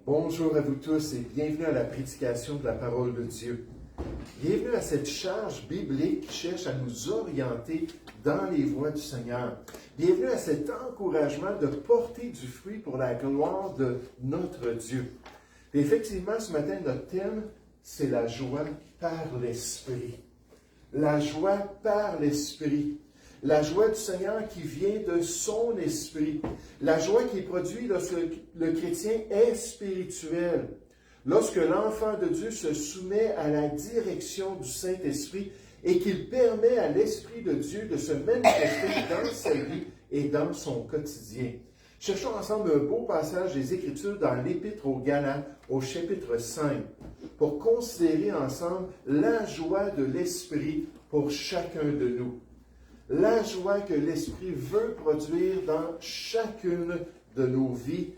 Bonjour à vous tous et bienvenue à la prédication de la parole de Dieu. Bienvenue à cette charge biblique qui cherche à nous orienter dans les voies du Seigneur. Bienvenue à cet encouragement de porter du fruit pour la gloire de notre Dieu. Et effectivement, ce matin, notre thème, c'est la joie par l'Esprit. La joie par l'Esprit. La joie du Seigneur qui vient de son esprit. La joie qui est produite lorsque le chrétien est spirituel. Lorsque l'enfant de Dieu se soumet à la direction du Saint-Esprit et qu'il permet à l'Esprit de Dieu de se manifester dans sa vie et dans son quotidien. Cherchons ensemble un beau passage des Écritures dans l'Épître aux Galates, au chapitre 5, pour considérer ensemble la joie de l'Esprit pour chacun de nous. La joie que l'Esprit veut produire dans chacune de nos vies,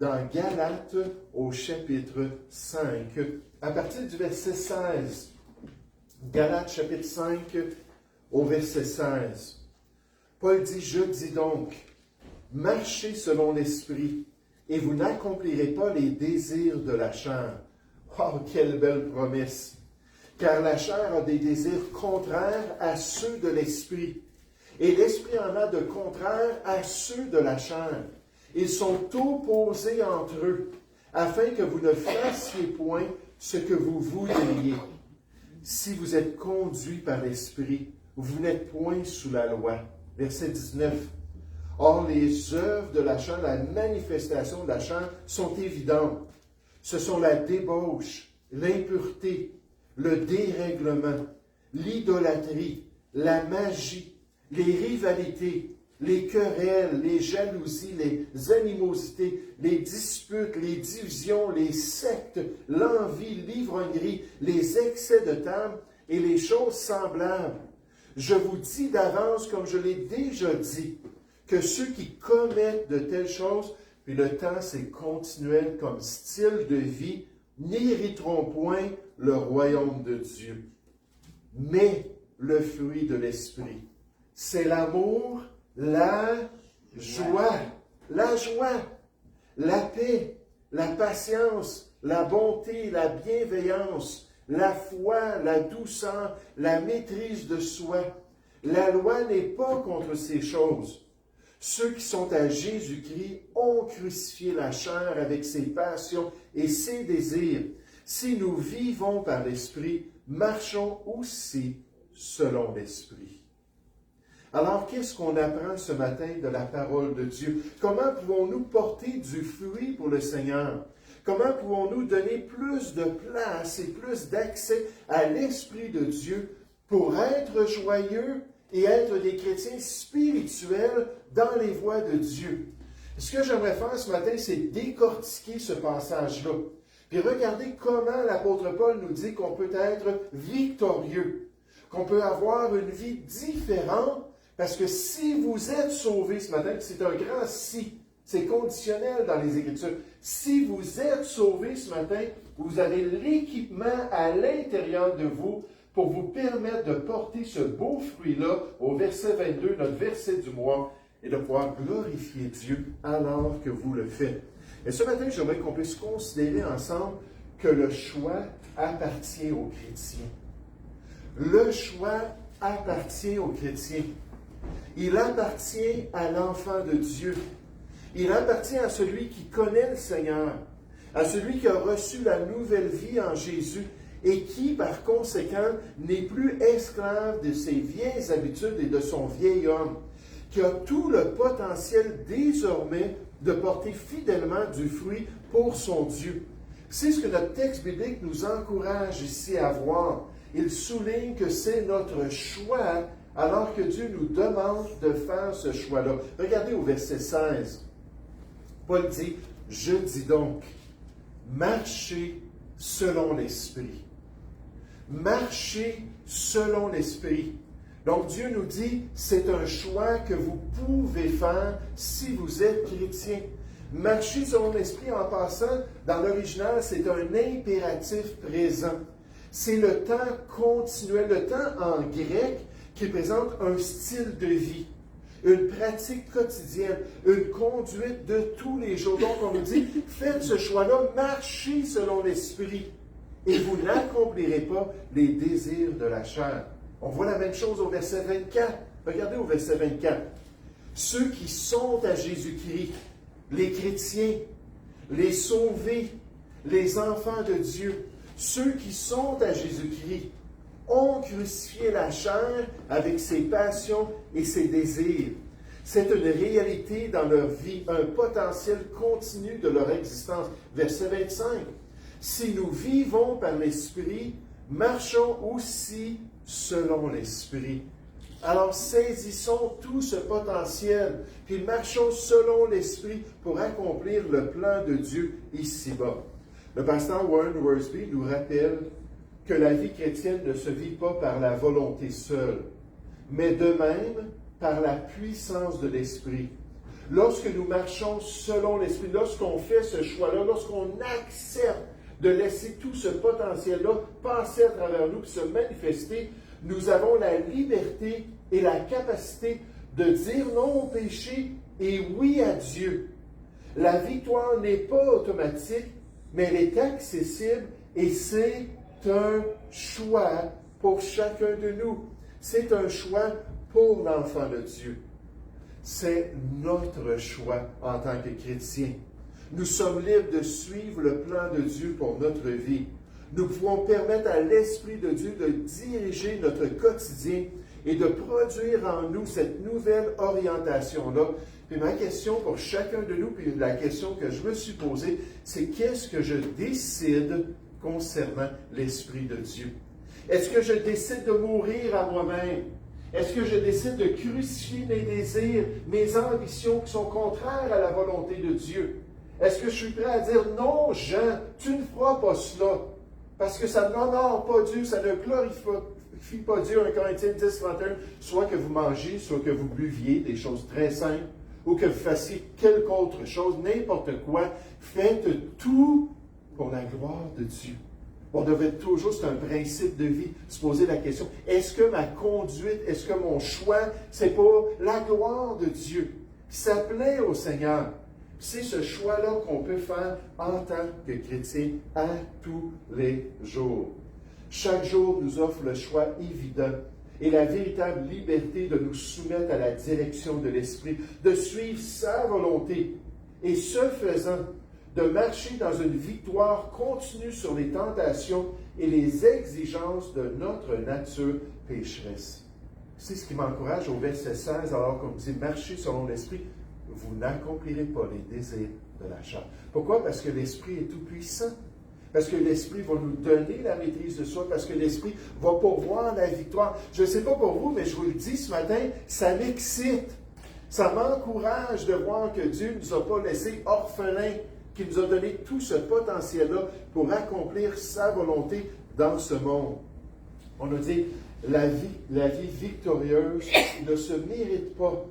dans Galates au chapitre 5, à partir du verset 16. Galates chapitre 5 au verset 16. Paul dit, « Je dis donc, marchez selon l'Esprit, et vous n'accomplirez pas les désirs de la chair. » Oh, quelle belle promesse! Car la chair a des désirs contraires à ceux de l'Esprit. Et l'Esprit en a de contraire à ceux de la chair. Ils sont opposés entre eux, afin que vous ne fassiez point ce que vous voudriez. Si vous êtes conduits par l'Esprit, vous n'êtes point sous la loi. Verset 19. Or, les œuvres de la chair, la manifestation de la chair, sont évidentes. Ce sont la débauche, l'impureté, le dérèglement, l'idolâtrie, la magie, les rivalités, les querelles, les jalousies, les animosités, les disputes, les divisions, les sectes, l'envie, l'ivrognerie, les excès de table et les choses semblables. Je vous dis d'avance, comme je l'ai déjà dit, que ceux qui commettent de telles choses, puis le temps c'est continuel comme style de vie, n'hériteront point le royaume de Dieu. Mais le fruit de l'Esprit, c'est l'amour, la joie, la paix, la patience, la bonté, la bienveillance, la foi, la douceur, la maîtrise de soi. La loi n'est pas contre ces choses. Ceux qui sont à Jésus-Christ ont crucifié la chair avec ses passions et ses désirs. Si nous vivons par l'Esprit, marchons aussi selon l'Esprit. Alors, qu'est-ce qu'on apprend ce matin de la parole de Dieu? Comment pouvons-nous porter du fruit pour le Seigneur? Comment pouvons-nous donner plus de place et plus d'accès à l'Esprit de Dieu pour être joyeux et être des chrétiens spirituels dans les voies de Dieu? Ce que j'aimerais faire ce matin, c'est décortiquer ce passage-là. Puis regarder comment l'apôtre Paul nous dit qu'on peut être victorieux, qu'on peut avoir une vie différente. Parce que si vous êtes sauvés ce matin, c'est un grand si, c'est conditionnel dans les Écritures. Si vous êtes sauvés ce matin, vous avez l'équipement à l'intérieur de vous pour vous permettre de porter ce beau fruit-là au verset 22, notre verset du mois, et de pouvoir glorifier Dieu alors que vous le faites. Et ce matin, j'aimerais qu'on puisse considérer ensemble que le choix appartient aux chrétiens. Le choix appartient aux chrétiens. Il appartient à l'enfant de Dieu. Il appartient à celui qui connaît le Seigneur, à celui qui a reçu la nouvelle vie en Jésus et qui, par conséquent, n'est plus esclave de ses vieilles habitudes et de son vieil homme, qui a tout le potentiel désormais de porter fidèlement du fruit pour son Dieu. C'est ce que notre texte biblique nous encourage ici à voir. Il souligne que c'est notre choix alors que Dieu nous demande de faire ce choix-là. Regardez au verset 16. Paul dit, « Je dis donc, marchez selon l'Esprit. » Marchez selon l'Esprit. Donc Dieu nous dit, c'est un choix que vous pouvez faire si vous êtes chrétien. Marcher selon l'Esprit, en passant, dans l'original, c'est un impératif présent. C'est le temps continuel, le temps en grec qui présente un style de vie. une pratique quotidienne, une conduite de tous les jours. Donc, on nous dit, faites ce choix-là, marchez selon l'Esprit, et vous n'accomplirez pas les désirs de la chair. On voit la même chose au verset 24. Regardez au verset 24. Ceux qui sont à Jésus-Christ, les chrétiens, les sauvés, les enfants de Dieu, ceux qui sont à Jésus-Christ, ont crucifié la chair avec ses passions et ses désirs. C'est une réalité dans leur vie, un potentiel continu de leur existence. Verset 25. Si nous vivons par l'Esprit, marchons aussi selon l'Esprit. Alors saisissons tout ce potentiel, puis marchons selon l'Esprit pour accomplir le plan de Dieu ici-bas. Le pasteur Warren Wiersbe nous rappelle que la vie chrétienne ne se vit pas par la volonté seule, mais de même par la puissance de l'Esprit. Lorsque nous marchons selon l'Esprit, lorsqu'on fait ce choix-là, lorsqu'on accepte de laisser tout ce potentiel-là passer à travers nous et se manifester, nous avons la liberté et la capacité de dire non au péché et oui à Dieu. La victoire n'est pas automatique, mais elle est accessible et c'est un choix pour chacun de nous. C'est un choix pour l'enfant de Dieu. C'est notre choix en tant que chrétien. Nous sommes libres de suivre le plan de Dieu pour notre vie. Nous pouvons permettre à l'Esprit de Dieu de diriger notre quotidien et de produire en nous cette nouvelle orientation-là. Puis ma question pour chacun de nous, puis la question que je me suis posée, c'est qu'est-ce que je décide concernant l'Esprit de Dieu? Est-ce que je décide de mourir à moi-même? Est-ce que je décide de crucifier mes désirs, mes ambitions qui sont contraires à la volonté de Dieu? Est-ce que je suis prêt à dire non, Jean, tu ne feras pas cela? Parce que ça n'honore pas Dieu, ça ne glorifie pas Dieu. 1 Corinthiens 10, 21, soit que vous mangiez, soit que vous buviez, des choses très simples, ou que vous fassiez quelque autre chose, n'importe quoi, faites tout pour la gloire de Dieu. On devrait toujours, c'est un principe de vie, se poser la question, est-ce que ma conduite, est-ce que mon choix, c'est pour la gloire de Dieu? Ça plaît au Seigneur. C'est ce choix-là qu'on peut faire en tant que chrétien à tous les jours. Chaque jour nous offre le choix évident et la véritable liberté de nous soumettre à la direction de l'Esprit, de suivre sa volonté et ce faisant, de marcher dans une victoire continue sur les tentations et les exigences de notre nature pécheresse. C'est ce qui m'encourage au verset 16, alors qu'on dit « Marchez selon l'Esprit ». Vous n'accomplirez pas les désirs de la chair. Pourquoi? Parce que l'Esprit est tout-puissant. Parce que l'Esprit va nous donner la maîtrise de soi. Parce que l'Esprit va pourvoir la victoire. Je ne sais pas pour vous, mais je vous le dis ce matin, ça m'excite. Ça m'encourage de voir que Dieu ne nous a pas laissés orphelins, qu'il nous a donné tout ce potentiel-là pour accomplir sa volonté dans ce monde. On nous dit, la vie victorieuse ne se mérite pas,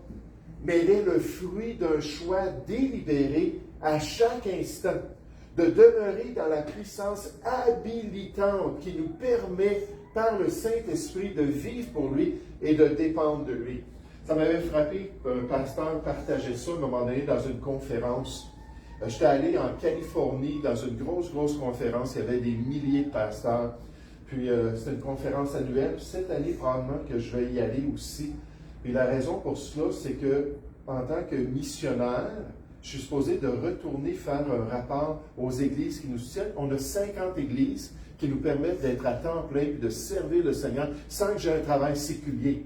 mais elle est le fruit d'un choix délibéré à chaque instant, de demeurer dans la puissance habilitante qui nous permet, par le Saint-Esprit, de vivre pour lui et de dépendre de lui. Ça m'avait frappé, un pasteur partageait ça à un moment donné dans une conférence. J'étais allé en Californie dans une grosse conférence, il y avait des milliers de pasteurs. Puis c'était une conférence annuelle. Cette année, probablement que je vais y aller aussi. Puis la raison pour cela, c'est que en tant que missionnaire, je suis supposé de retourner faire un rapport aux églises qui nous soutiennent. On a 50 églises qui nous permettent d'être à temps plein et de servir le Seigneur sans que j'ai un travail séculier.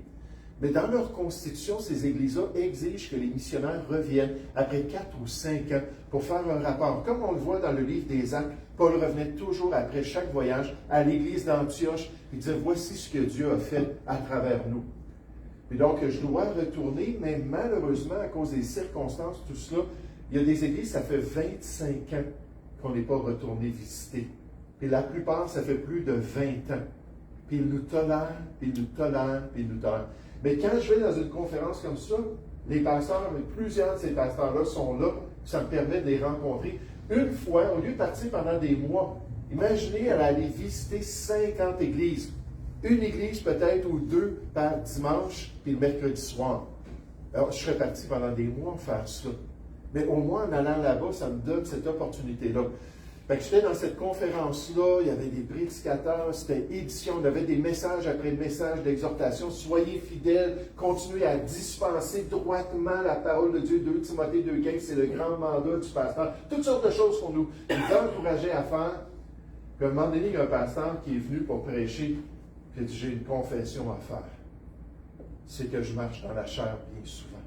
Mais dans leur constitution, ces églises-là exigent que les missionnaires reviennent après 4 ou 5 ans pour faire un rapport. Comme on le voit dans le livre des Actes, Paul revenait toujours après chaque voyage à l'église d'Antioche et disait « Voici ce que Dieu a fait à travers nous ». Et donc, je dois retourner, mais malheureusement, à cause des circonstances, tout cela, il y a des églises, ça fait 25 ans qu'on n'est pas retourné visiter. Puis la plupart, ça fait plus de 20 ans. Puis ils nous tolèrent, puis ils nous tolèrent, puis ils nous tolèrent. Mais quand je vais dans une conférence comme ça, les pasteurs, plusieurs de ces pasteurs-là sont là, ça me permet de les rencontrer. Une fois, au lieu de partir pendant des mois, imaginez aller visiter 50 églises. Une église peut-être ou 2 par dimanche, puis le mercredi soir. Alors, je serais parti pendant des mois faire ça. Mais au moins, en allant là-bas, ça me donne cette opportunité-là. Fait que j'étais dans cette conférence-là, il y avait des prédicateurs, c'était édition, on avait des messages après messages d'exhortation. Soyez fidèles, continuez à dispenser droitement la parole de Dieu. 2 Timothée 2,15, c'est le grand mandat du pasteur. Toutes sortes de choses qu'on nous encourageait à faire. Puis à un moment donné, il y a un pasteur qui est venu pour prêcher, puis il a dit, j'ai une confession à faire. C'est que je marche dans la chair bien souvent,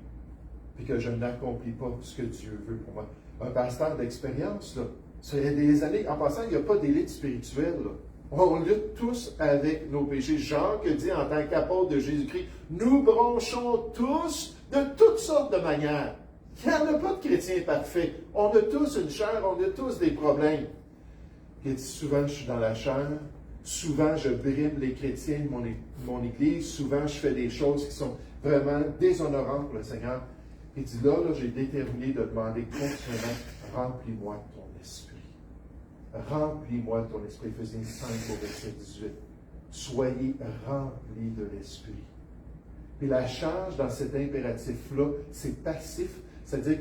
puis que je n'accomplis pas ce que Dieu veut pour moi. Un pasteur d'expérience, là, ça y a des années. En passant, il n'y a pas d'élite spirituelle, là. On lutte tous avec nos péchés. Jacques dit en tant qu'apôtre de Jésus-Christ, nous bronchons tous de toutes sortes de manières. Il n'y en a pas de chrétiens parfaits. On a tous une chair, on a tous des problèmes. Il dit souvent, je suis dans la chair. Souvent, je brime les chrétiens de mon Église. Souvent, je fais des choses qui sont vraiment déshonorantes pour le Seigneur. Il dit là, j'ai déterminé de demander continuellement, remplis-moi de ton esprit. Remplis-moi de ton esprit. Éphésiens 5 au verset 18. Soyez remplis de l'esprit. Puis la charge dans cet impératif-là, c'est passif, c'est-à-dire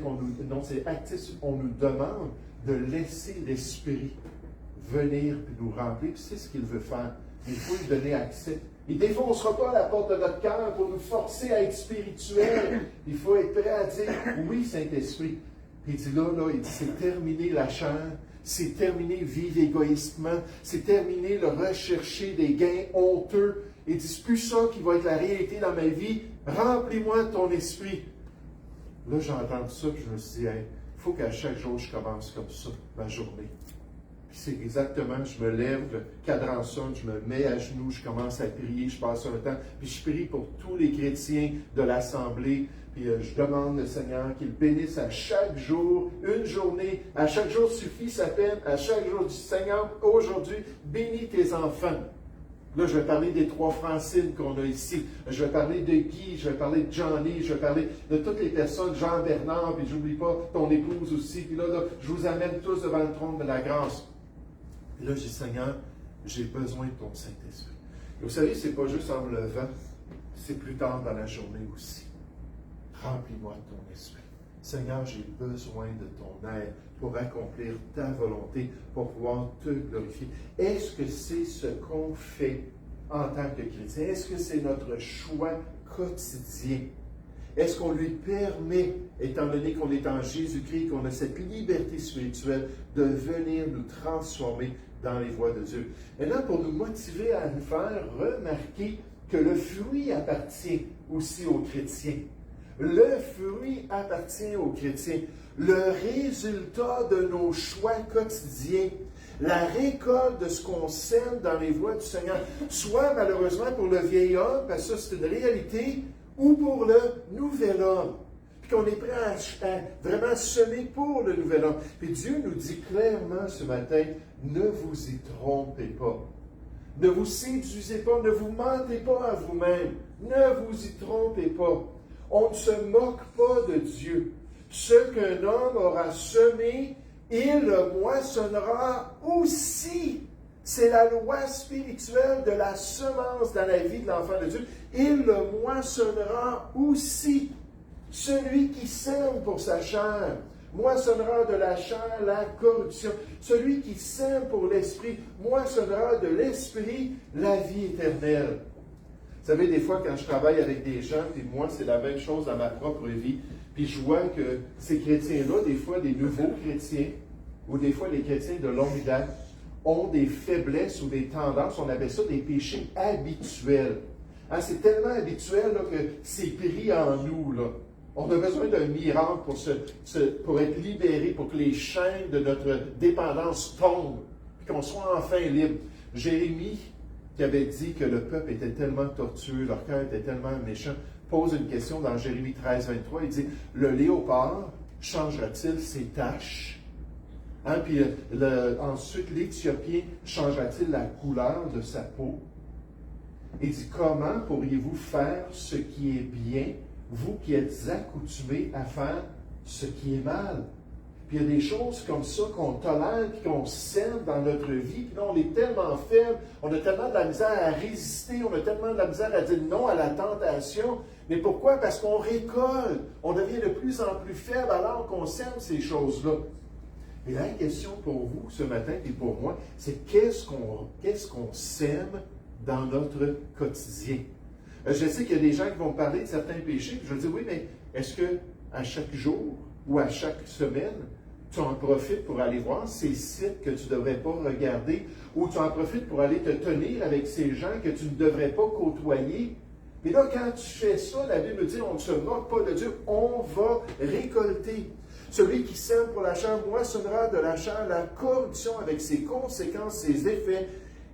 non, c'est actif, on nous demande de laisser l'esprit venir puis nous remplir, puis c'est ce qu'il veut faire. Il faut lui donner accès. Il ne défoncera pas la porte de notre cœur pour nous forcer à être spirituel. Il faut être prêt à dire oui, Saint-Esprit. Puis il dit là, il dit c'est terminé la chair, c'est terminé vivre égoïstement, c'est terminé le rechercher des gains honteux. Il dit c'est plus ça qui va être la réalité dans ma vie. Remplis-moi de ton esprit. Là, j'ai entendu ça, puis je me suis dit, il faut qu'à chaque jour, je commence comme ça, ma journée. C'est exactement, je me lève, le cadran sonne, je me mets à genoux, je commence à prier, je passe un temps, puis je prie pour tous les chrétiens de l'Assemblée, puis je demande le Seigneur qu'il bénisse à chaque jour, une journée, à chaque jour suffit sa peine, à chaque jour du Seigneur, aujourd'hui, bénis tes enfants. Là, je vais parler des 3 Francines qu'on a ici. Je vais parler de Guy, je vais parler de Johnny, je vais parler de toutes les personnes, Jean-Bernard, puis j'oublie pas ton épouse aussi. Puis là, je vous amène tous devant le trône de la grâce. Et là, je dis, Seigneur, j'ai besoin de ton Saint-Esprit. Et vous savez, ce n'est pas juste en me levant, c'est plus tard dans la journée aussi. Remplis-moi de ton esprit. Seigneur, j'ai besoin de ton aide pour accomplir ta volonté, pour pouvoir te glorifier. Est-ce que c'est ce qu'on fait en tant que chrétien? Est-ce que c'est notre choix quotidien? Est-ce qu'on lui permet, étant donné qu'on est en Jésus-Christ, qu'on a cette liberté spirituelle, de venir nous transformer dans les voies de Dieu? Maintenant, pour nous motiver à nous faire remarquer que le fruit appartient aussi aux chrétiens. Le fruit appartient aux chrétiens. Le résultat de nos choix quotidiens, la récolte de ce qu'on sème dans les voies du Seigneur, soit malheureusement pour le vieil homme, parce que ça c'est une réalité, ou pour le nouvel homme. Puis qu'on est prêt à vraiment semer pour le nouvel homme. Puis Dieu nous dit clairement ce matin, ne vous y trompez pas. Ne vous séduisez pas, ne vous mentez pas à vous-même. Ne vous y trompez pas. On ne se moque pas de Dieu. Ce qu'un homme aura semé, il le moissonnera aussi. C'est la loi spirituelle de la semence dans la vie de l'enfant de Dieu. Il le moissonnera aussi. Celui qui sème pour sa chair moissonnera de la chair la corruption. Celui qui sème pour l'esprit moissonnera de l'esprit la vie éternelle. Vous savez, des fois, quand je travaille avec des gens, puis moi, c'est la même chose dans ma propre vie, puis je vois que ces chrétiens-là, des fois, des nouveaux chrétiens, ou des fois, les chrétiens de longue date, ont des faiblesses ou des tendances, on appelle ça des péchés habituels. Hein, c'est tellement habituel là, que c'est pris en nous. Là. On a besoin d'un miracle pour être libéré, pour que les chaînes de notre dépendance tombent, puis qu'on soit enfin libre. Jérémie, qui avait dit que le peuple était tellement tortueux, leur cœur était tellement méchant, pose une question dans Jérémie 13, 23. Il dit, le léopard changera-t-il ses taches? Hein, puis ensuite, l'Éthiopien changera-t-il la couleur de sa peau? Il dit, comment pourriez-vous faire ce qui est bien, vous qui êtes accoutumés à faire ce qui est mal? Puis Puis il y a des choses comme ça qu'on tolère, puis qu'on sème dans notre vie. Puis là, on est tellement faible, on a tellement de la misère à résister, on a tellement de la misère à dire non à la tentation. Mais pourquoi? Parce qu'on récolte. On devient de plus en plus faible alors qu'on sème ces choses-là. Et la question pour vous ce matin et pour moi, c'est qu'est-ce qu'on sème dans notre quotidien? Je sais qu'il y a des gens qui vont me parler de certains péchés, puis je vais dire, oui, mais est-ce que à chaque jour ou à chaque semaine, tu en profites pour aller voir ces sites que tu ne devrais pas regarder, ou tu en profites pour aller te tenir avec ces gens que tu ne devrais pas côtoyer? Et là, quand tu fais ça, la Bible dit, on ne se moque pas de Dieu, on va récolter. Celui qui sème pour la chair moissonnera de la chair la corruption avec ses conséquences, ses effets.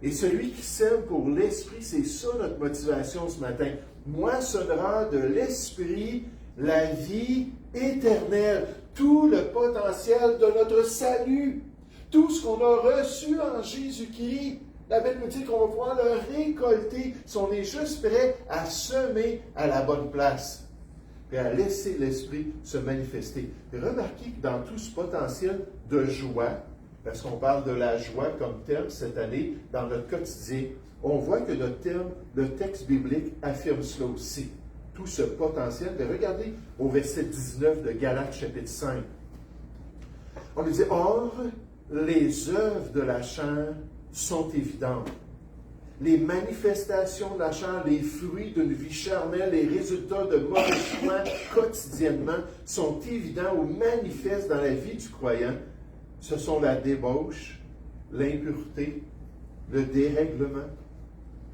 Et celui qui sème pour l'esprit, c'est ça notre motivation ce matin, moissonnera de l'esprit la vie éternelle, tout le potentiel de notre salut, tout ce qu'on a reçu en Jésus-Christ. La Bible nous dit qu'on va pouvoir le récolter si on est juste prêt à semer à la bonne place et à laisser l'Esprit se manifester. Et remarquez que dans tout ce potentiel de joie, parce qu'on parle de la joie comme thème cette année dans notre quotidien, on voit que notre thème, le texte biblique affirme cela aussi. Tout ce potentiel. Mais regardez au verset 19 de Galates chapitre 5. On nous dit, or, les œuvres de la chair sont évidentes. Les manifestations de la chair, les fruits d'une vie charnelle, les résultats de mauvais choix quotidiennement sont évidents ou manifestes dans la vie du croyant. Ce sont la débauche, l'impureté, le dérèglement,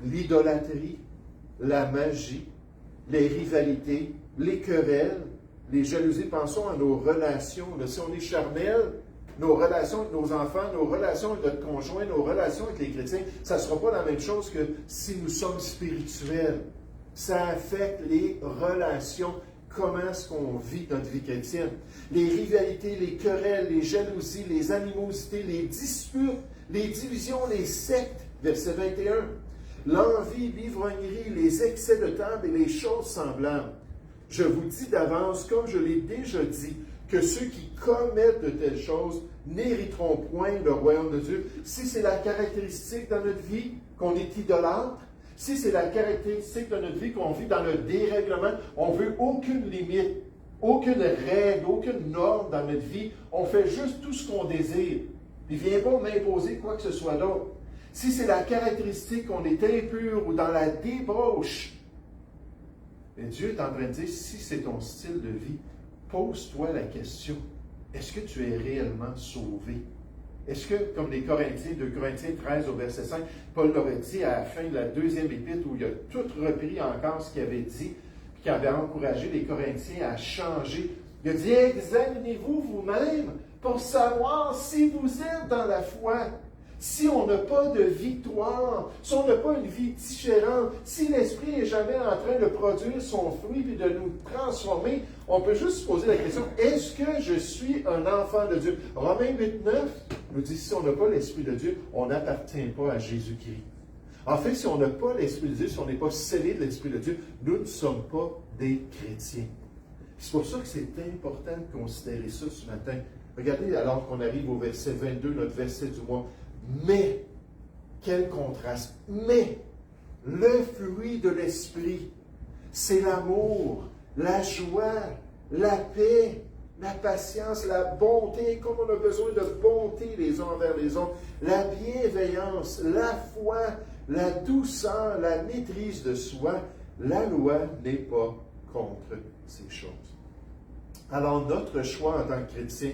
l'idolâtrie, la magie, les rivalités, les querelles, les jalousies. Pensons à nos relations. Là, si on est charnel, nos relations avec nos enfants, nos relations avec notre conjoint, nos relations avec les chrétiens, ça ne sera pas la même chose que si nous sommes spirituels. Ça affecte les relations. Comment est-ce qu'on vit notre vie chrétienne? Les rivalités, les querelles, les jalousies, les animosités, les disputes, les divisions, les sectes. Verset 21. L'envie, l'ivrognerie, les excès de table et les choses semblables. Je vous dis d'avance, comme je l'ai déjà dit, que ceux qui commettent de telles choses n'hériteront point le royaume de Dieu. Si c'est la caractéristique dans notre vie qu'on est idolâtre, si c'est la caractéristique de notre vie qu'on vit dans le dérèglement, on ne veut aucune limite, aucune règle, aucune norme dans notre vie, on fait juste tout ce qu'on désire. Il ne vient pas m'imposer quoi que ce soit d'autre. Si c'est la caractéristique qu'on est impur ou dans la débauche, et Dieu est en train de dire, si c'est ton style de vie, pose-toi la question, est-ce que tu es réellement sauvé? Est-ce que, comme les Corinthiens, 2 Corinthiens 13 au verset 5, Paul l'aurait dit à la fin de la deuxième épître, où il a tout repris encore ce qu'il avait dit, puis qu'il avait encouragé les Corinthiens à changer. Il a dit, examinez-vous vous-même pour savoir si vous êtes dans la foi. Si on n'a pas de victoire, si on n'a pas une vie différente, si l'Esprit n'est jamais en train de produire son fruit et de nous transformer, on peut juste se poser la question, est-ce que je suis un enfant de Dieu? Romains 8, 9 nous dit, si on n'a pas l'Esprit de Dieu, on n'appartient pas à Jésus-Christ. En fait, si on n'a pas l'Esprit de Dieu, si on n'est pas scellé de l'Esprit de Dieu, nous ne sommes pas des chrétiens. C'est pour ça que c'est important de considérer ça ce matin. Regardez, alors qu'on arrive au verset 22, notre verset du mois. Mais, quel contraste, mais, le fruit de l'esprit, c'est l'amour, la joie, la paix, la patience, la bonté, comme on a besoin de bonté les uns envers les autres, la bienveillance, la foi, la douceur, la maîtrise de soi. La loi n'est pas contre ces choses. Alors, notre choix en tant que chrétien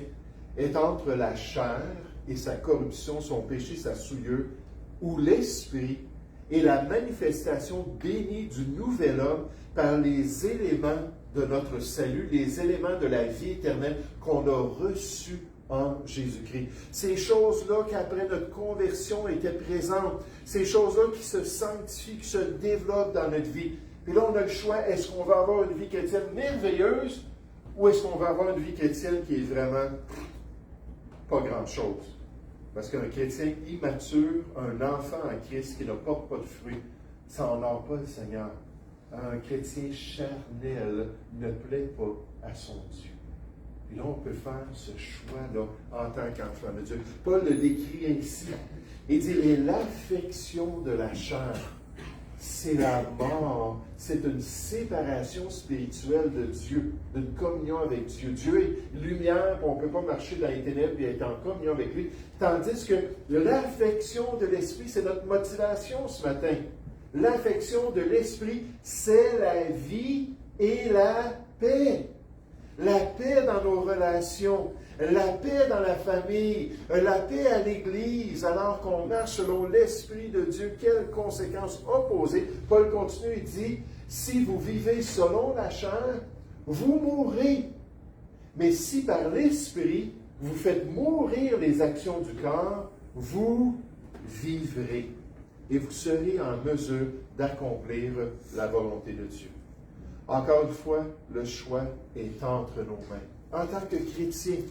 est entre la chair et sa corruption, son péché, sa souillure, ou l'esprit et la manifestation bénie du nouvel homme par les éléments de notre salut, les éléments de la vie éternelle qu'on a reçus en Jésus-Christ. Ces choses-là qui, après notre conversion, étaient présentes, ces choses-là qui se sanctifient, qui se développent dans notre vie. Puis là, on a le choix, est-ce qu'on va avoir une vie chrétienne merveilleuse ou est-ce qu'on va avoir une vie chrétienne qui est vraiment pas grand-chose? Parce qu'un chrétien immature, un enfant en Christ qui ne porte pas de fruits, ça n'honore pas le Seigneur. Un chrétien charnel ne plaît pas à son Dieu. Et là, on peut faire ce choix-là en tant qu'enfant de Dieu. Paul le décrit ainsi. Il dit, et l'affection de la chair, c'est la mort, c'est une séparation spirituelle de Dieu, d'une communion avec Dieu. Dieu est lumière, on ne peut pas marcher dans les ténèbres et être en communion avec lui. Tandis que l'affection de l'esprit, c'est notre motivation ce matin. L'affection de l'esprit, c'est la vie et la paix. La paix dans nos relations, la paix dans la famille, la paix à l'Église, alors qu'on marche selon l'Esprit de Dieu. Quelles conséquences opposées. Paul continue et dit, si vous vivez selon la chair, vous mourrez. Mais si par l'Esprit, vous faites mourir les actions du corps, vous vivrez. Et vous serez en mesure d'accomplir la volonté de Dieu. Encore une fois, le choix est entre nos mains. En tant que chrétiens,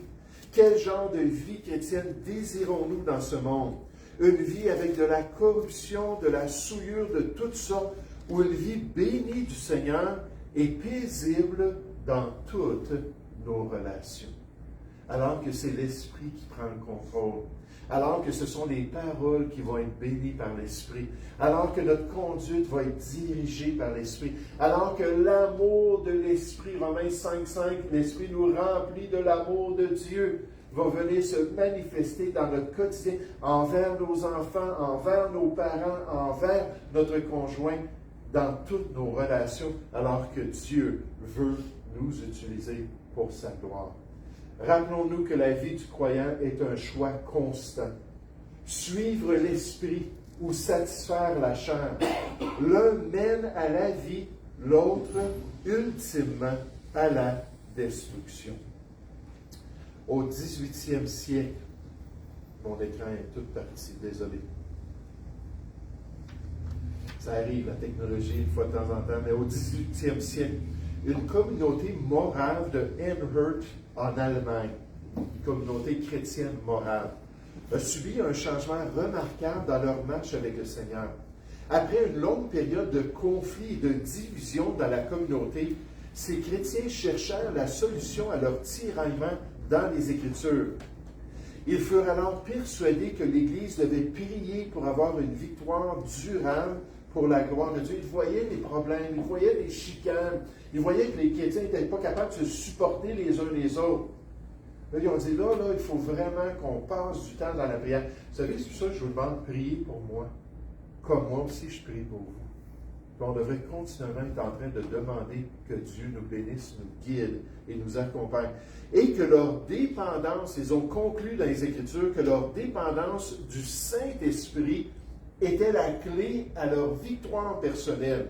quel genre de vie chrétienne désirons-nous dans ce monde? Une vie avec de la corruption, de la souillure de toutes sortes, ou une vie bénie du Seigneur et paisible dans toutes nos relations? Alors que c'est l'Esprit qui prend le contrôle. Alors que ce sont les paroles qui vont être bénies par l'Esprit, alors que notre conduite va être dirigée par l'Esprit, alors que l'amour de l'Esprit, Romains 5,5, l'Esprit nous remplit de l'amour de Dieu, va venir se manifester dans notre quotidien, envers nos enfants, envers nos parents, envers notre conjoint, dans toutes nos relations, alors que Dieu veut nous utiliser pour sa gloire. Rappelons-nous que la vie du croyant est un choix constant. Suivre l'esprit ou satisfaire la chair. L'un mène à la vie, l'autre, ultimement, à la destruction. Au 18e siècle, mon écran est toute partie, désolé. Ça arrive, la technologie, une fois de temps en temps, mais au 18e siècle, une communauté morale de Erhard en Allemagne, une communauté chrétienne morale, a subi un changement remarquable dans leur marche avec le Seigneur. Après une longue période de conflits et de division dans la communauté, ces chrétiens cherchèrent la solution à leur tiraillement dans les Écritures. Ils furent alors persuadés que l'Église devait prier pour avoir une victoire durable pour la gloire de Dieu. Ils voyaient les problèmes, ils voyaient les chicanes, ils voyaient que les chrétiens n'étaient pas capables de se supporter les uns les autres. Là, ils ont dit, là, il faut vraiment qu'on passe du temps dans la prière. Vous savez, c'est pour ça que je vous demande de prier pour moi, comme moi aussi je prie pour vous. Puis on devrait continuellement être en train de demander que Dieu nous bénisse, nous guide et nous accompagne. Et que leur dépendance, ils ont conclu dans les Écritures, que leur dépendance du Saint-Esprit était la clé à leur victoire personnelle.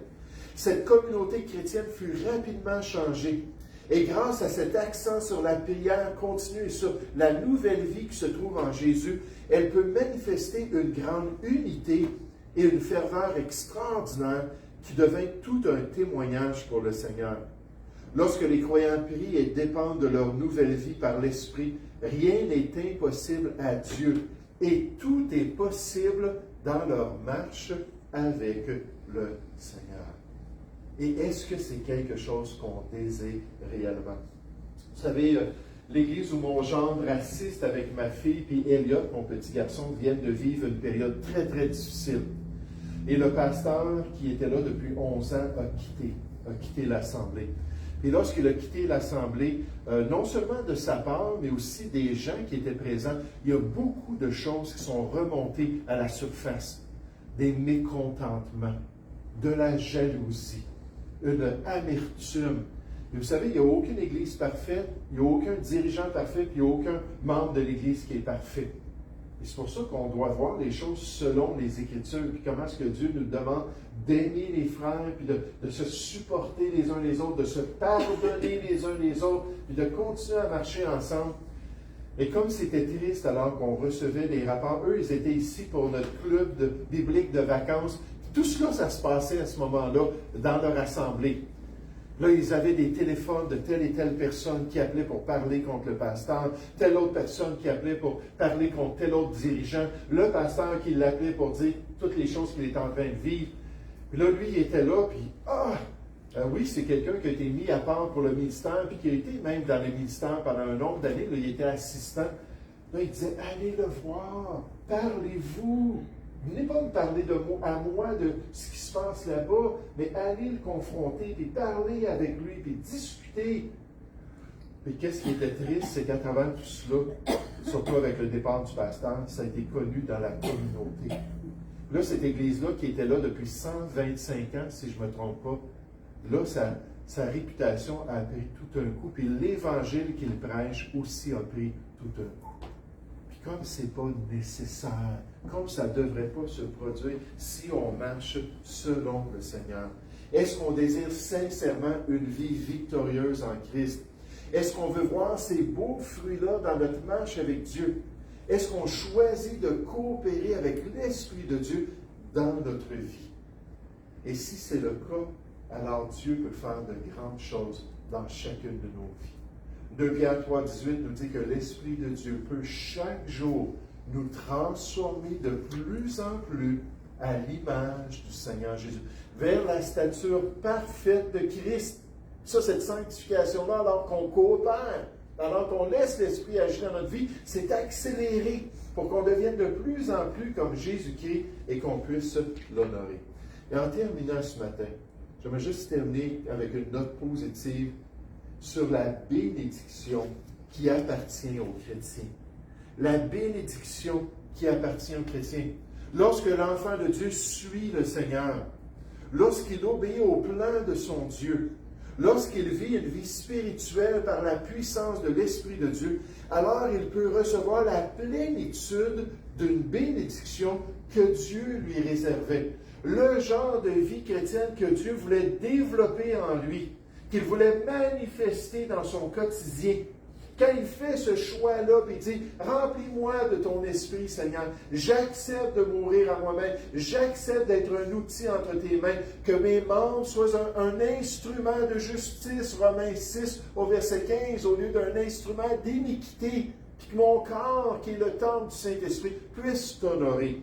Cette communauté chrétienne fut rapidement changée. Et grâce à cet accent sur la prière continue et sur la nouvelle vie qui se trouve en Jésus, elle peut manifester une grande unité et une ferveur extraordinaire qui devint tout un témoignage pour le Seigneur. Lorsque les croyants prient et dépendent de leur nouvelle vie par l'Esprit, rien n'est impossible à Dieu. Et tout est possible dans leur marche avec le Seigneur. Et est-ce que c'est quelque chose qu'on désire réellement? Vous savez, l'église où mon gendre assiste avec ma fille puis Elliot, mon petit garçon, viennent de vivre une période très, très difficile. Et le pasteur qui était là depuis 11 ans a quitté l'Assemblée. Et lorsqu'il a quitté l'Assemblée, non seulement de sa part, mais aussi des gens qui étaient présents, il y a beaucoup de choses qui sont remontées à la surface. Des mécontentements, de la jalousie, une amertume. Et vous savez, il n'y a aucune église parfaite, il n'y a aucun dirigeant parfait, puis il n'y a aucun membre de l'église qui est parfait. Et c'est pour ça qu'on doit voir les choses selon les Écritures, puis comment est-ce que Dieu nous demande d'aimer les frères, puis de se supporter les uns les autres, de se pardonner les uns les autres, puis de continuer à marcher ensemble. Et comme c'était triste alors qu'on recevait les rapports, eux, ils étaient ici pour notre club biblique de vacances. Tout cela, ça se passait à ce moment-là dans leur assemblée. Là, ils avaient des téléphones de telle et telle personne qui appelait pour parler contre le pasteur, telle autre personne qui appelait pour parler contre tel autre dirigeant, le pasteur qui l'appelait pour dire toutes les choses qu'il était en train de vivre. Puis là, lui, il était là, puis Oui, c'est quelqu'un qui a été mis à part pour le ministère, puis qui a été même dans le ministère pendant un nombre d'années. Là, il était assistant. Là, il disait, allez le voir, parlez-vous. Venez pas me parler à moi de ce qui se passe là-bas, mais allez le confronter, puis parler avec lui, puis discuter. Puis qu'est-ce qui était triste, c'est qu'à travers tout cela, surtout avec le départ du pasteur, ça a été connu dans la communauté. Là, cette église-là, qui était là depuis 125 ans, si je ne me trompe pas, là, sa réputation a pris tout un coup, puis l'évangile qu'il prêche aussi a pris tout un coup. Puis comme ce n'est pas nécessaire, comme ça ne devrait pas se produire si on marche selon le Seigneur. Est-ce qu'on désire sincèrement une vie victorieuse en Christ? Est-ce qu'on veut voir ces beaux fruits-là dans notre marche avec Dieu? Est-ce qu'on choisit de coopérer avec l'Esprit de Dieu dans notre vie? Et si c'est le cas, alors Dieu peut faire de grandes choses dans chacune de nos vies. 2 Pierre 3,18 nous dit que l'Esprit de Dieu peut chaque jour nous transformer de plus en plus à l'image du Seigneur Jésus, vers la stature parfaite de Christ. Ça, cette sanctification-là, alors qu'on coopère, alors qu'on laisse l'Esprit agir dans notre vie, c'est accéléré pour qu'on devienne de plus en plus comme Jésus-Christ et qu'on puisse l'honorer. Et en terminant ce matin, j'aimerais juste terminer avec une note positive sur la bénédiction qui appartient aux chrétiens. La bénédiction qui appartient aux chrétiens. Lorsque l'enfant de Dieu suit le Seigneur, lorsqu'il obéit au plan de son Dieu, lorsqu'il vit une vie spirituelle par la puissance de l'Esprit de Dieu, alors il peut recevoir la plénitude d'une bénédiction que Dieu lui réservait. Le genre de vie chrétienne que Dieu voulait développer en lui, qu'il voulait manifester dans son quotidien. Quand il fait ce choix-là, puis il dit, remplis-moi de ton esprit, Seigneur. J'accepte de mourir à moi-même. J'accepte d'être un outil entre tes mains. Que mes membres soient un instrument de justice, Romains 6 au verset 15, au lieu d'un instrument d'iniquité. Puis que mon corps, qui est le temple du Saint-Esprit, puisse t'honorer.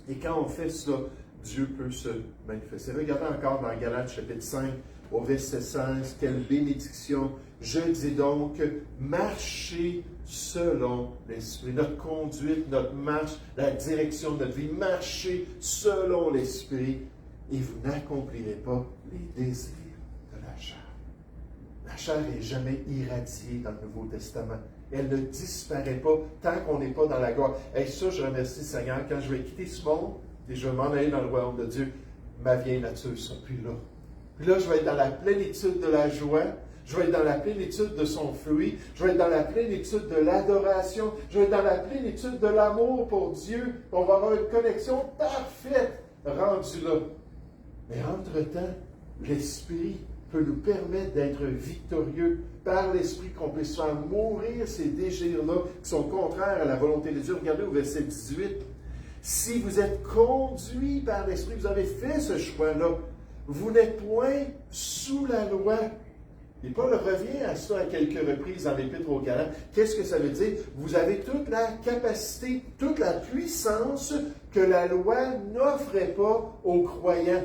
Et quand on fait ça, Dieu peut se manifester. Regardez encore dans Galates chapitre 5, au verset 16, quelle bénédiction. Je dis donc, marchez selon l'Esprit. Notre conduite, notre marche, la direction de notre vie, marchez selon l'Esprit et vous n'accomplirez pas les désirs de la chair. La chair n'est jamais irradiée dans le Nouveau Testament. Elle ne disparaît pas tant qu'on n'est pas dans la gloire. Et ça, je remercie le Seigneur. Quand je vais quitter ce monde et je vais m'en aller dans le royaume de Dieu, ma vieille nature ne sera plus là. Puis là, je vais être dans la plénitude de la joie, je vais être dans la plénitude de son fruit, je vais être dans la plénitude de l'adoration, je vais être dans la plénitude de l'amour pour Dieu. On va avoir une connexion parfaite rendue là. Mais entre-temps, l'Esprit peut nous permettre d'être victorieux par l'Esprit, qu'on puisse faire mourir ces désirs-là qui sont contraires à la volonté de Dieu. Regardez au verset 18. Si vous êtes conduits par l'Esprit, vous avez fait ce choix-là, vous n'êtes point sous la loi. Et Paul revient à ça à quelques reprises dans l'Épître aux Galates. Qu'est-ce que ça veut dire? Vous avez toute la capacité, toute la puissance que la loi n'offrait pas aux croyants.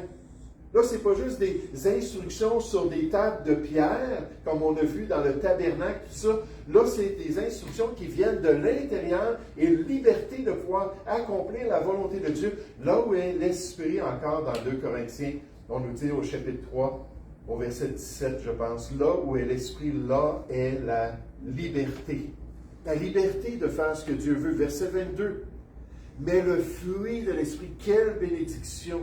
Là, ce n'est pas juste des instructions sur des tables de pierre, comme on a vu dans le tabernacle, tout ça. Là, c'est des instructions qui viennent de l'intérieur et une liberté de pouvoir accomplir la volonté de Dieu. Là où est l'Esprit, encore dans 2 Corinthiens, on nous dit au chapitre 3, au verset 17, je pense, là où est l'Esprit, là est la liberté. La liberté de faire ce que Dieu veut. Verset 22. Mais le fruit de l'Esprit, quelle bénédiction!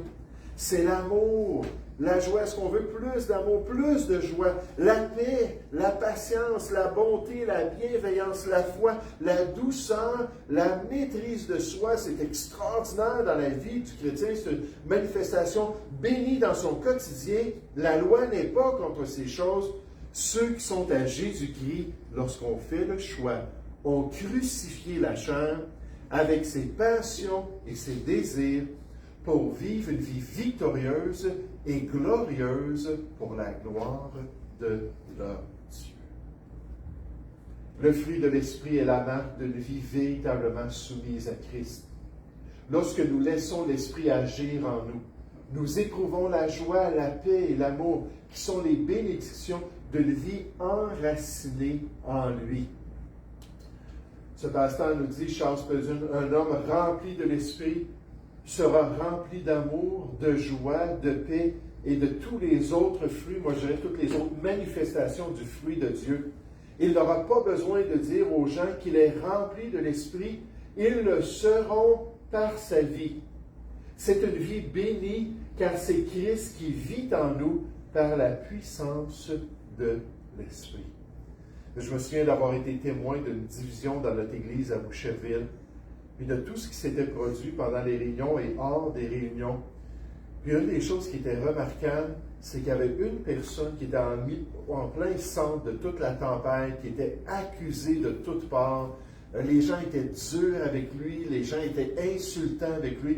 C'est l'amour, la joie. Est-ce qu'on veut plus d'amour, plus de joie? La paix, la patience, la bonté, la bienveillance, la foi, la douceur, la maîtrise de soi. C'est extraordinaire dans la vie du chrétien. C'est une manifestation bénie dans son quotidien. La loi n'est pas contre ces choses. Ceux qui sont à Jésus-Christ, lorsqu'on fait le choix, ont crucifié la chair avec ses passions et ses désirs, pour vivre une vie victorieuse et glorieuse pour la gloire de leur Dieu. Le fruit de l'Esprit est la marque d'une vie véritablement soumise à Christ. Lorsque nous laissons l'Esprit agir en nous, nous éprouvons la joie, la paix et l'amour, qui sont les bénédictions d'une vie enracinée en lui. Ce pasteur nous dit, Charles Spurgeon, un homme rempli de l'Esprit sera rempli d'amour, de joie, de paix et de tous les autres fruits, moi je dirais toutes les autres manifestations du fruit de Dieu. Il n'aura pas besoin de dire aux gens qu'il est rempli de l'Esprit, ils le seront par sa vie. C'est une vie bénie, car c'est Christ qui vit en nous par la puissance de l'Esprit. Je me souviens d'avoir été témoin d'une division dans notre église à Boucherville, puis de tout ce qui s'était produit pendant les réunions et hors des réunions. Puis une des choses qui était remarquable, c'est qu'il y avait une personne qui était en plein centre de toute la tempête, qui était accusée de toutes parts. Les gens étaient durs avec lui, les gens étaient insultants avec lui.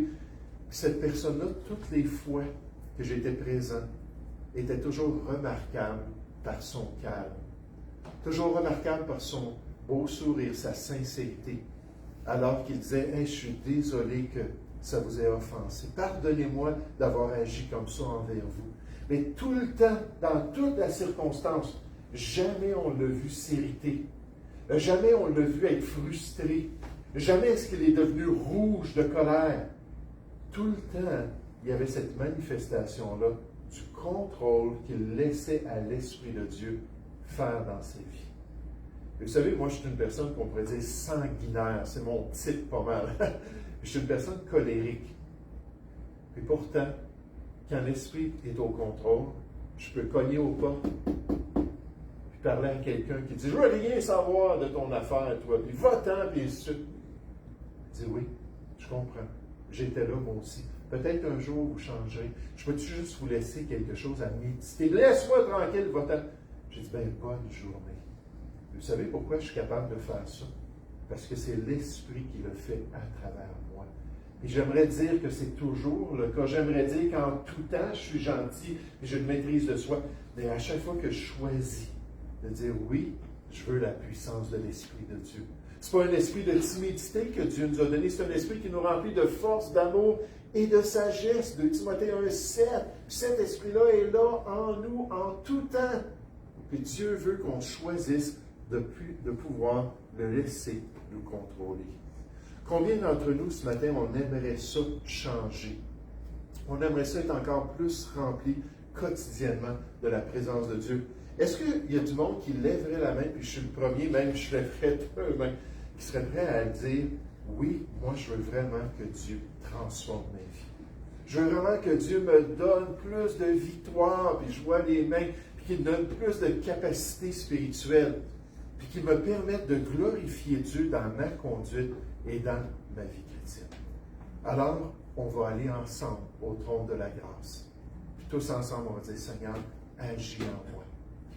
Puis cette personne-là, toutes les fois que j'étais présent, était toujours remarquable par son calme, toujours remarquable par son beau sourire, sa sincérité, alors qu'il disait « Hey, je suis désolé que ça vous ait offensé. Pardonnez-moi d'avoir agi comme ça envers vous. » Mais tout le temps, dans toute la circonstance, jamais on l'a vu s'irriter. Jamais on l'a vu être frustré. Jamais est-ce qu'il est devenu rouge de colère. Tout le temps, il y avait cette manifestation-là du contrôle qu'il laissait à l'Esprit de Dieu faire dans sa vie. Et vous savez, moi, je suis une personne qu'on pourrait dire sanguinaire. C'est mon type pas mal. Je suis une personne colérique. Et pourtant, quand l'Esprit est au contrôle, je peux cogner au pas, puis parler à quelqu'un qui dit « Je veux rien savoir de ton affaire, toi, puis va-t'en, puis ainsi de suite. » Je dis « Oui, je comprends. J'étais là, moi aussi. Peut-être un jour, vous changerez. Je peux juste vous laisser quelque chose à méditer. Laisse-moi tranquille, va-t'en. » J'ai dit « Ben, bonne journée. » Vous savez pourquoi je suis capable de faire ça? Parce que c'est l'Esprit qui le fait à travers moi. Et j'aimerais dire que c'est toujours le cas. J'aimerais dire qu'en tout temps, je suis gentil et j'ai une maîtrise de soi. Mais à chaque fois que je choisis de dire oui, je veux la puissance de l'Esprit de Dieu. Ce n'est pas un esprit de timidité que Dieu nous a donné, c'est un esprit qui nous remplit de force, d'amour et de sagesse. De Timothée 1,7. Cet esprit-là est là en nous en tout temps. Et Dieu veut qu'on choisisse de pouvoir le laisser nous contrôler. Combien d'entre nous, ce matin, on aimerait ça changer? On aimerait ça être encore plus rempli quotidiennement de la présence de Dieu. Est-ce qu'il y a du monde qui lèverait la main, puis je suis le premier, même je lèverais deux mains, qui serait prêt à dire, oui, moi je veux vraiment que Dieu transforme ma vie. Je veux vraiment que Dieu me donne plus de victoire, puis je vois les mains, puis qu'il me donne plus de capacité spirituelle, puis qu'il me permette de glorifier Dieu dans ma conduite et dans ma vie chrétienne. Alors, on va aller ensemble au trône de la grâce. Puis tous ensemble, on va dire, Seigneur, agis en moi.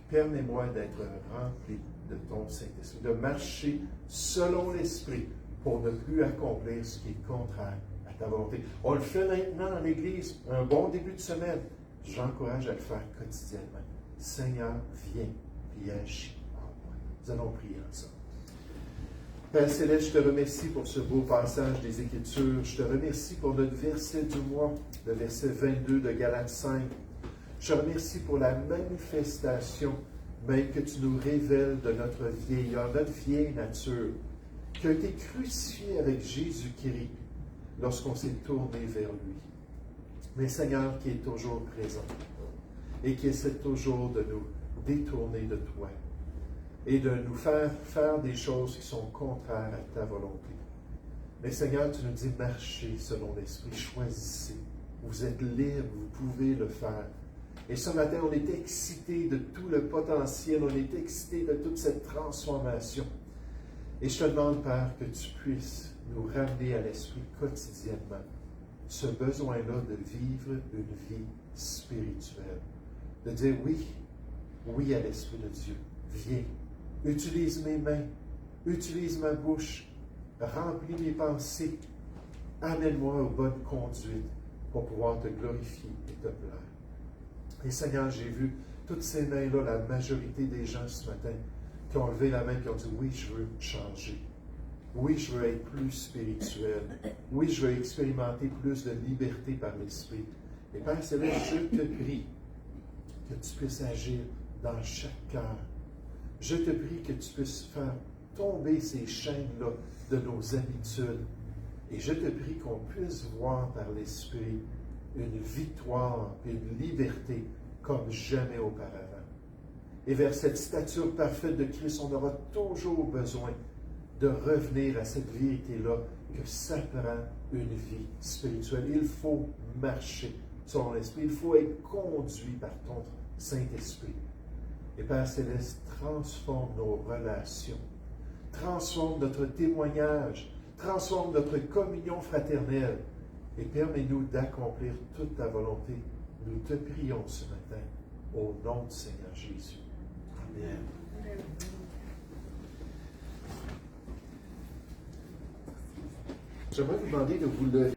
Permets-moi d'être rempli de ton Saint-Esprit, de marcher selon l'Esprit pour ne plus accomplir ce qui est contraire à ta volonté. On le fait maintenant dans l'Église, un bon début de semaine. J'encourage à le faire quotidiennement. Seigneur, viens et agis en moi. Nous allons prier ensemble. Père Céleste, je te remercie pour ce beau passage des Écritures. Je te remercie pour notre verset du mois, le verset 22 de Galates 5. Je te remercie pour la manifestation, même que tu nous révèles de notre vieil homme, notre vieille nature, qui a été crucifiée avec Jésus-Christ lorsqu'on s'est tourné vers lui. Mais Seigneur, qui est toujours présent et qui essaie toujours de nous détourner de toi et de nous faire des choses qui sont contraires à ta volonté. Mais Seigneur, tu nous dis marchez selon l'Esprit, choisissez. Vous êtes libre, vous pouvez le faire. Et ce matin, on est excités de tout le potentiel, on est excités de toute cette transformation. Et je te demande, Père, que tu puisses nous ramener à l'esprit quotidiennement ce besoin-là de vivre une vie spirituelle. De dire oui, oui à l'Esprit de Dieu. Viens, utilise mes mains, utilise ma bouche, remplis mes pensées, amène-moi aux bonnes conduites pour pouvoir te glorifier et te plaire. Et Seigneur, j'ai vu toutes ces mains-là, la majorité des gens ce matin, qui ont levé la main et qui ont dit, oui, je veux changer. Oui, je veux être plus spirituel. Oui, je veux expérimenter plus de liberté par l'Esprit. Et Père Céleste, je te prie que tu puisses agir dans chaque cœur. Je te prie que tu puisses faire tomber ces chaînes-là de nos habitudes. Et je te prie qu'on puisse voir par l'Esprit une victoire et une liberté comme jamais auparavant. Et vers cette stature parfaite de Christ, on aura toujours besoin de revenir à cette vérité-là, que ça prend une vie spirituelle. Il faut marcher sur l'Esprit, il faut être conduit par ton Saint-Esprit. Et Père Céleste, transforme nos relations, transforme notre témoignage, transforme notre communion fraternelle et permets-nous d'accomplir toute ta volonté. Nous te prions ce matin, au nom du Seigneur Jésus. Amen. J'aimerais vous demander de vous lever.